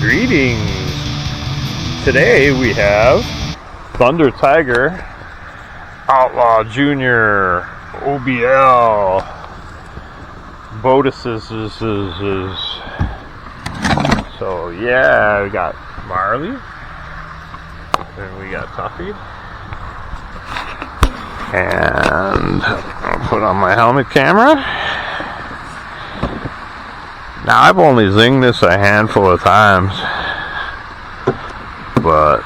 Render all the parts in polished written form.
Greetings! Today we have Thunder Tiger, Outlaw Junior, OBL, Botuses. So yeah, we got Marley, and we got Tuffy, and I'll put on my helmet camera. Now, I've only zinged this a handful of times, but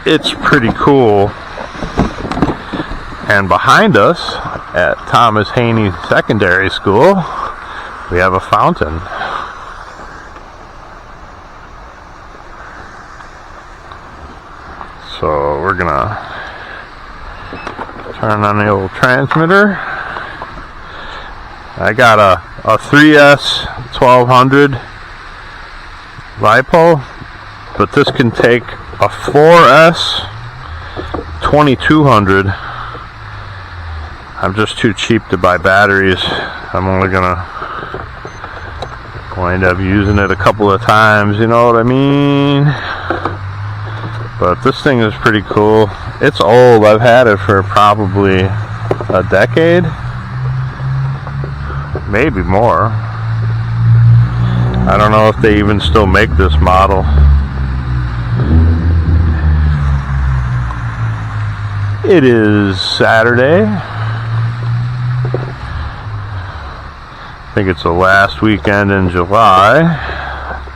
it's pretty cool. And behind us at Thomas Haney Secondary School, we have a fountain. So we're gonna turn on the old transmitter. I got a 3S 1200 LiPo, but this can take a 4S 2200. I'm just too cheap to buy batteries. I'm only gonna wind up using it a couple of times, you know what I mean? But this thing is pretty cool. It's old. I've had it for probably a decade. Maybe more. I don't know if they even still make this model. It is Saturday. I think it's the last weekend in July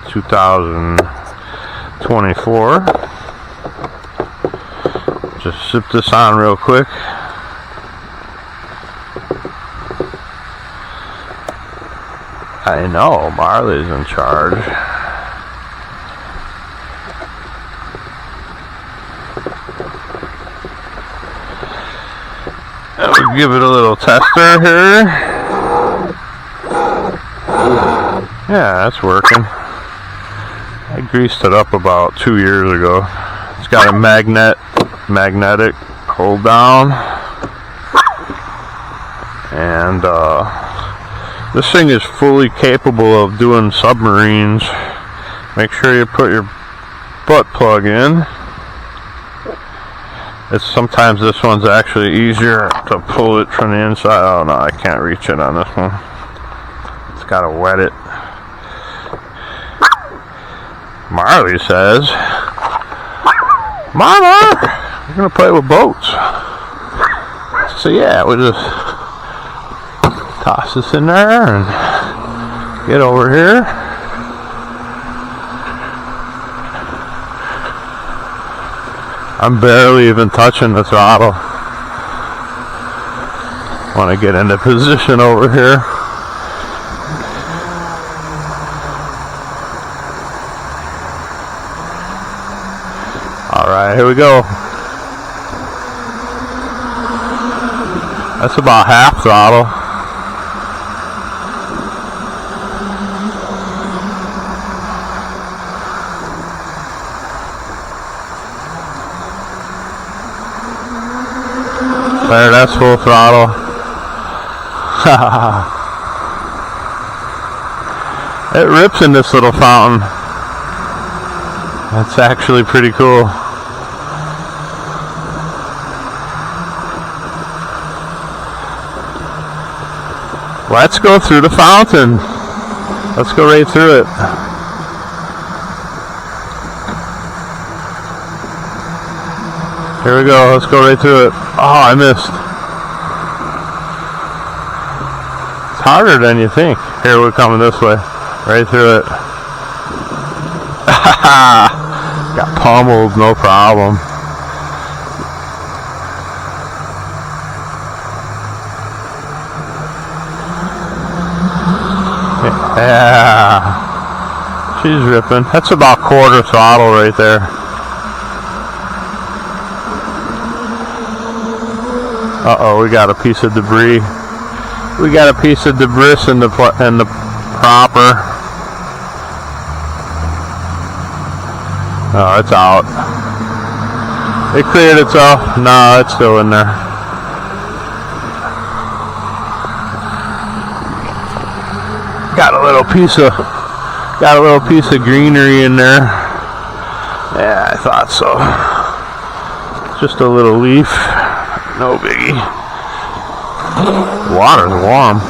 2024. Just sip this on real quick. I know, Marley's in charge. We'll give it a little tester here. Yeah, that's working. I greased it up about 2 years ago. It's got a magnetic hold down. And this thing is fully capable of doing submarines. Make sure you put your butt plug in. Sometimes this one's actually easier to pull it from the inside. Oh no, I can't reach it on this one. It's gotta wet it. Marley says, "Mama, we're gonna play with boats." So yeah, we just toss this in there and get over here. I'm barely even touching the throttle. Want to get into position over here. Alright, here we go. That's about half throttle. There, that's full throttle. It rips in this little fountain. That's actually pretty cool. Let's go through the fountain. Let's go right through it. Here we go, let's go right through it. Oh, I missed. It's harder than you think. Here, we're coming this way. Right through it. Got pummeled, no problem. Yeah. She's ripping. That's about quarter throttle right there. Uh-oh, we got a piece of debris. We got a piece of debris in the propper. Oh, it's out. It cleared itself. No, it's still in there. Got a little piece of Got a little piece of greenery in there. Yeah, I thought so. Just a little leaf. No biggie. The water's warm.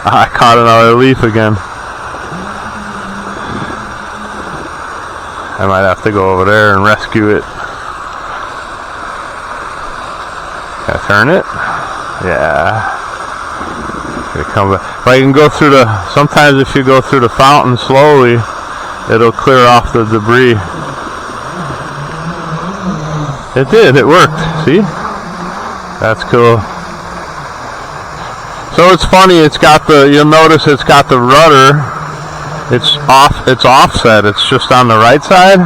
I caught another leaf again. I might have to go over there and rescue it. Can I turn it? Yeah. Here, come back. If I can go through the, sometimes if you go through the fountain slowly, it'll clear off the debris. It did, it worked. See? That's cool. So it's funny, it's got the, you'll notice it's got the rudder, it's offset, it's just on the right side.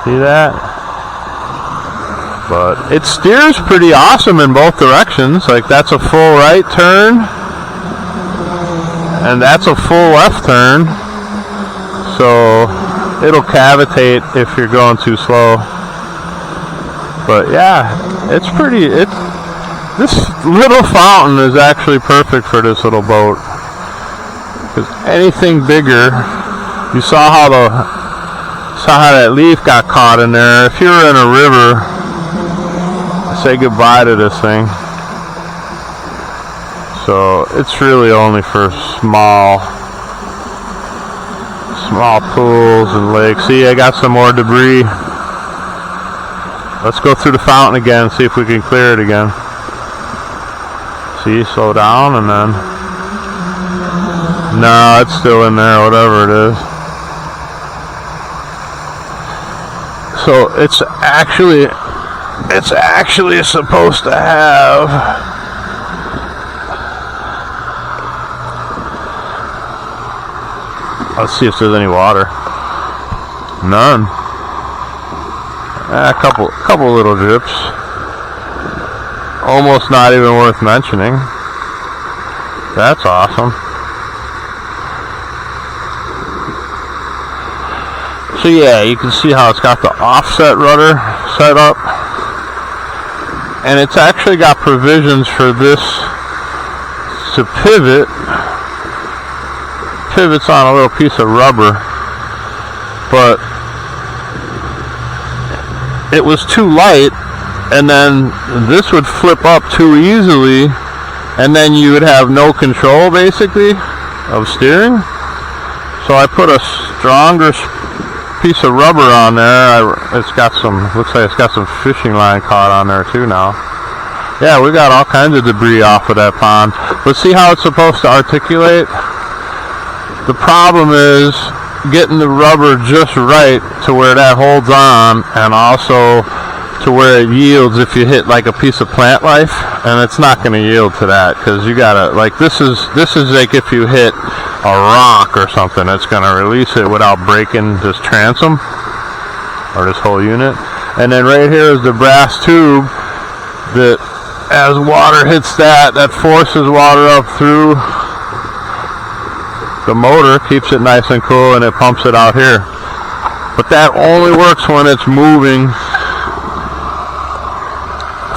See that? But it steers pretty awesome in both directions. Like that's a full right turn, and that's a full left turn. So it'll cavitate if you're going too slow. But yeah, it's pretty, this little fountain is actually perfect for this little boat. Because anything bigger, you saw how that leaf got caught in there. If you were in a river, say goodbye to this thing. So it's really only for small pools and lakes. See, I got some more debris. Let's go through the fountain again and see if we can clear it again. See, slow down and then... No, it's still in there, whatever it is. So it's actually supposed to have... Let's see if there's any water. None. A couple little drips. Almost not even worth mentioning. That's awesome. So yeah, you can see how it's got the offset rudder set up. And it's actually got provisions for this to pivot. Pivots on a little piece of rubber. But it was too light, and then this would flip up too easily, and then you would have no control basically of steering. So I put a stronger piece of rubber on there. It's got some, looks like it's got some fishing line caught on there too now. Yeah, we got all kinds of debris off of that pond. But see how it's supposed to articulate? The problem is getting the rubber just right to where that holds on, and also to where it yields if you hit like a piece of plant life, and it's not going to yield to that because you gotta, like, this is like if you hit a rock or something, it's going to release it without breaking this transom or this whole unit. And then right here is the brass tube that as water hits that forces water up through the motor, keeps it nice and cool, and it pumps it out here. But that only works when it's moving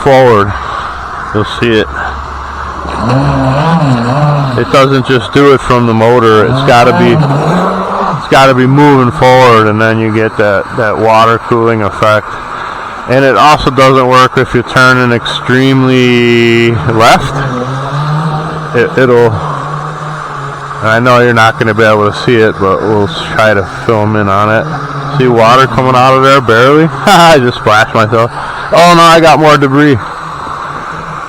forward. You'll see it. It doesn't just do it from the motor. It's got to be moving forward, and then you get that water cooling effect. And it also doesn't work if you're turning extremely left. It'll. I know you're not going to be able to see it, but we'll try to film in on it. See water coming out of there, barely? I just splashed myself. Oh no, I got more debris.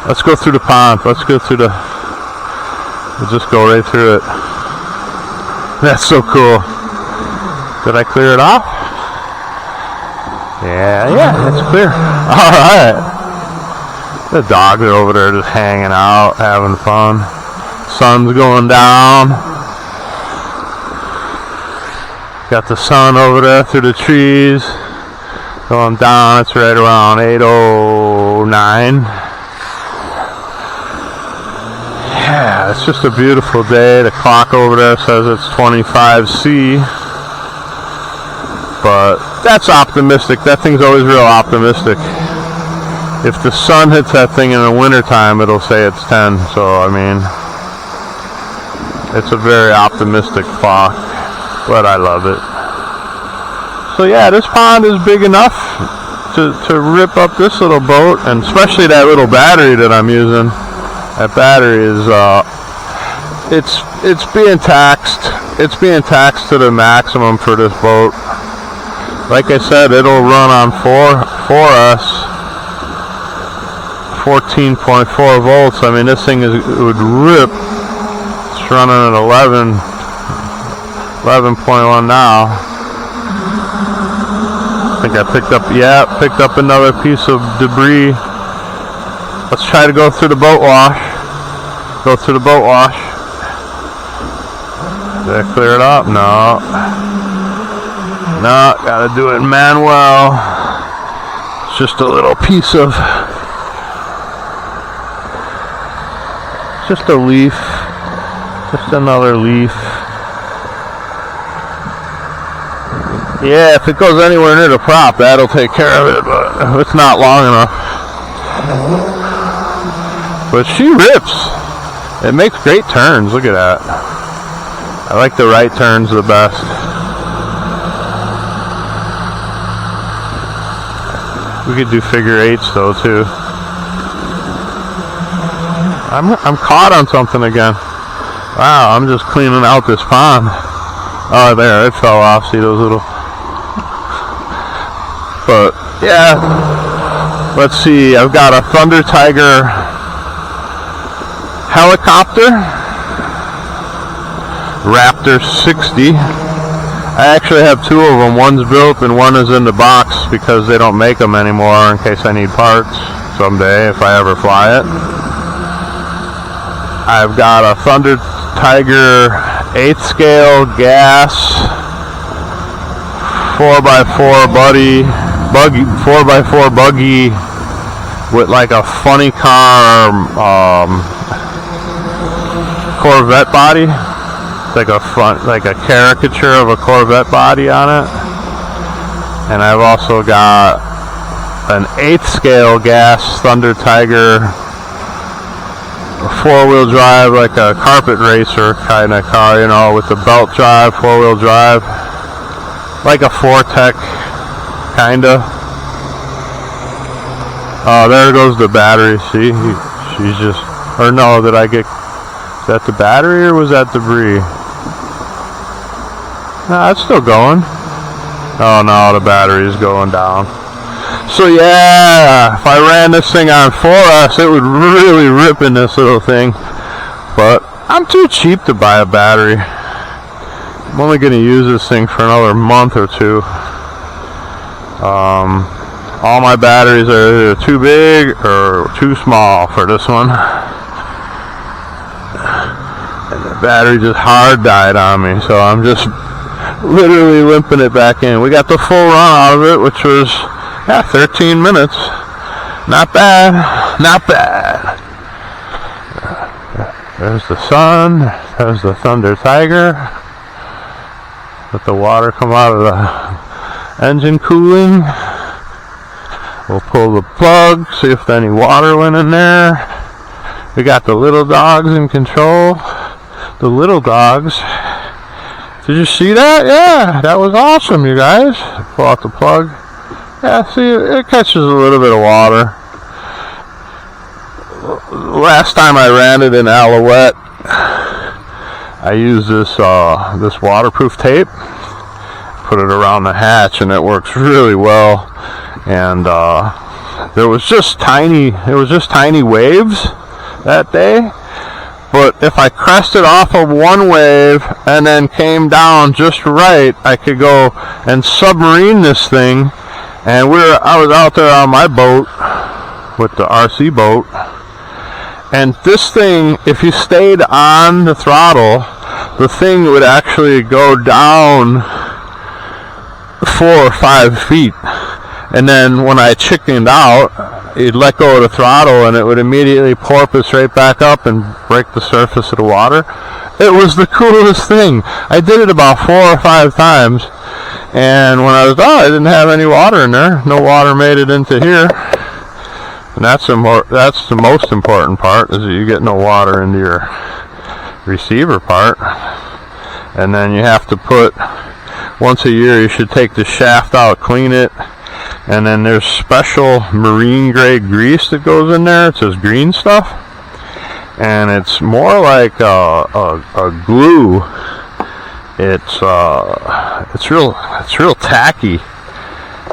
Let's go through the pond. Let's go through the... We'll just go right through it. That's so cool. Did I clear it off? Yeah, it's clear. Alright. The dogs are over there just hanging out, having fun. Sun's going down. Got the sun over there through the trees. Going down, it's right around 8:09. Yeah, it's just a beautiful day. The clock over there says it's 25C. But that's optimistic. That thing's always real optimistic. If the sun hits that thing in the wintertime, it'll say it's 10. So, I mean, it's a very optimistic clock. But I love it. So yeah, this pond is big enough to rip up this little boat, and especially that little battery that I'm using. That battery is it's being taxed. It's being taxed to the maximum for this boat. Like I said, it'll run on 4S, 14.4 volts. I mean, this thing would rip. It's running at 11.1 now. I think I picked up another piece of debris. Let's try to go through the boat wash. Go through the boat wash. Did I clear it up? No. No, gotta do it manual. It's just a little piece of, just a leaf. Just another leaf. Yeah, if it goes anywhere near the prop, that'll take care of it, but it's not long enough. But she rips. It makes great turns. Look at that. I like the right turns the best. We could do figure eights though too. I'm caught on something again. Wow, I'm just cleaning out this pond. Oh, there, it fell off. See those little. But yeah, let's see. I've got a Thunder Tiger helicopter, Raptor 60. I actually have two of them. One's built and one is in the box because they don't make them anymore in case I need parts someday if I ever fly it. I've got a Thunder Tiger 8th scale gas 4x4 buggy with like a funny car Corvette body. Like a caricature of a Corvette body on it. And I've also got an 8th scale gas Thunder Tiger 4-wheel drive, like a carpet racer kind of car, you know, with the belt drive, 4-wheel drive, like a Fortec kinda. Oh, there goes the battery. See, she's just, or no, did I get, is that the battery or was that debris? Nah, it's still going. Oh no, the battery is going down. So yeah, if I ran this thing on 4S, it would really rip in this little thing. But I'm too cheap to buy a battery. I'm only going to use this thing for another month or two. All my batteries are either too big or too small for this one. And the battery just hard died on me, so I'm just literally limping it back in. We got the full run out of it, which was 13 minutes. Not bad, not bad. There's the sun, there's the Thunder Tiger. Let the water come out of the engine cooling. We'll pull the plug, see if any water went in there. We got the little dogs in control. The little dogs. Did you see that? Yeah, that was awesome, you guys. Pull out the plug. Yeah, see, it catches a little bit of water. Last time I ran it in Alouette, I used this this waterproof tape. Put it around the hatch, and it works really well. And there was just tiny waves that day. But if I crested off of one wave and then came down just right, I could go and submarine this thing. And I was out there on my boat with the RC boat. And this thing, if you stayed on the throttle, the thing would actually go down 4 or 5 feet. And then when I chickened out, you'd let go of the throttle and it would immediately porpoise right back up and break the surface of the water. It was the coolest thing. I did it about 4 or 5 times, and when I was done, I didn't have any water in there. No water made it into here. And that's the most important part, is that you get no water into your receiver part. And then you have to put, once a year, you should take the shaft out, clean it, and then there's special marine grade grease that goes in there. It's this green stuff, and it's more like a glue. It's real tacky,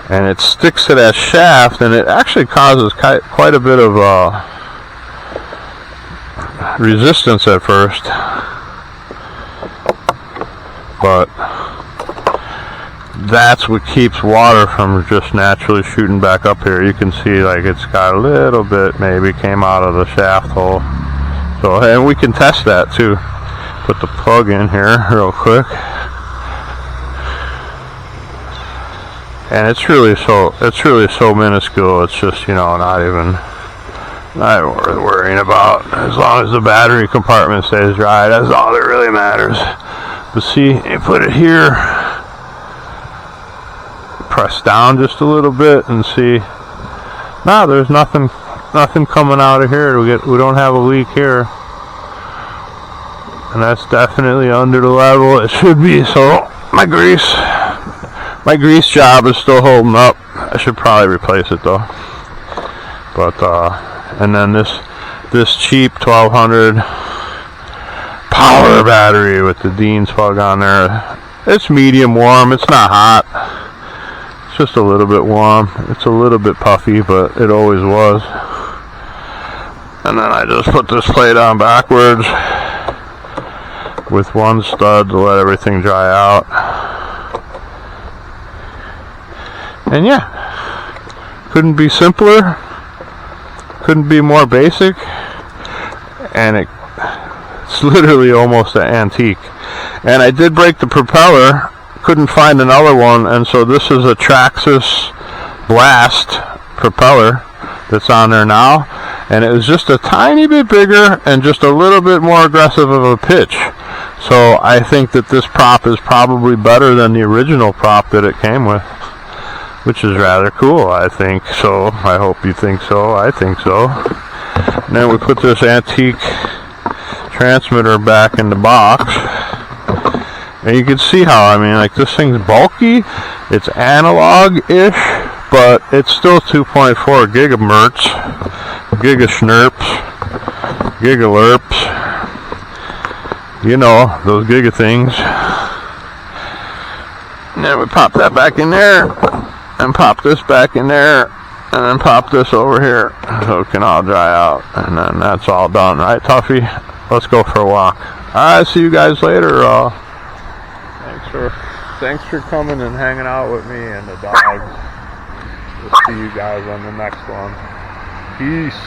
and it sticks to that shaft, and it actually causes quite a bit of resistance at first, but that's what keeps water from just naturally shooting back up here. You can see like it's got a little bit maybe came out of the shaft hole. So, and we can test that too. Put the plug in here real quick. And it's really so minuscule. It's just, you know, not even worth worrying about. As long as the battery compartment stays dry, that's all that really matters. But see, you put it here, press down just a little bit and see. No, there's nothing coming out of here. We don't have a leak here, and that's definitely under the level it should be. So my grease job is still holding up. I should probably replace it though. But and then this cheap 1200 power battery with the Dean's plug on there. It's medium warm. It's not hot. It's just a little bit warm. It's a little bit puffy, but it always was. And then I just put this plate on backwards with one stud to let everything dry out. And yeah, couldn't be simpler, couldn't be more basic, and it's literally almost an antique. And I did break the propeller, couldn't find another one, and so this is a Traxxas Blast propeller that's on there now, and it was just a tiny bit bigger and just a little bit more aggressive of a pitch. So I think that this prop is probably better than the original prop that it came with, which is rather cool, I think. So I hope you think so. I think so. And then we put this antique transmitter back in the box, and you can see how, I mean, like, this thing's bulky, it's analog-ish, but it's still 2.4 gigahertz, gigaschnerps, gigalerps, you know, those giga things. And then we pop that back in there, and pop this back in there, and then pop this over here so it can all dry out, and then that's all done, right, Tuffy? Let's go for a walk. Alright, see you guys later. Thanks for coming and hanging out with me and the dogs. We'll see you guys on the next one. Peace.